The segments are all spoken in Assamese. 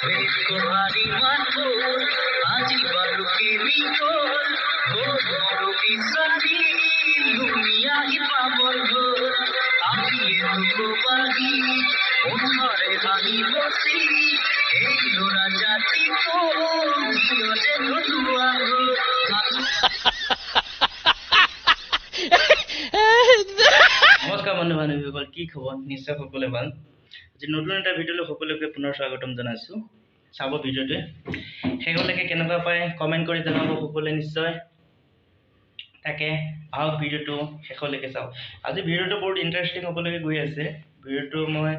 Kuhari matur, aji baru kini kol, kol baru kisati, dunia ipa bolhor, aji enuko bagi, onhare bagi bosi, ei lora jati ko, jiyo je dhulua ho. নমস্কাৰ বন্ধু বান্ধৱীসকল, কি খবৰ? নিশ্চয় সকলোৱে ভাল। আজি নতুন এটা ভিডিঅ'লৈ সকলোকে পুনৰ স্বাগতম জনাইছোঁ। চাব ভিডিঅ'টোৱে শেষলৈকে কেনেকুৱা পায় কমেণ্ট কৰি জনাব সকলোৱে নিশ্চয়। তাকে আহক ভিডিঅ'টো শেষলৈকে চাওক। আজি ভিডিঅ'টো বহুত ইণ্টাৰেষ্টিং হ'বলৈকে গৈ আছে। ভিডিঅ'টো মই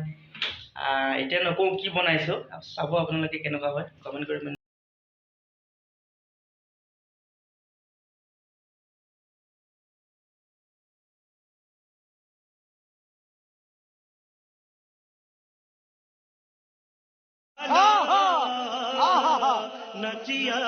এতিয়া নকওঁ কি বনাইছোঁ, চাব আপোনালোকে কেনেকুৱা হয় কমেণ্ট কৰি। नचिया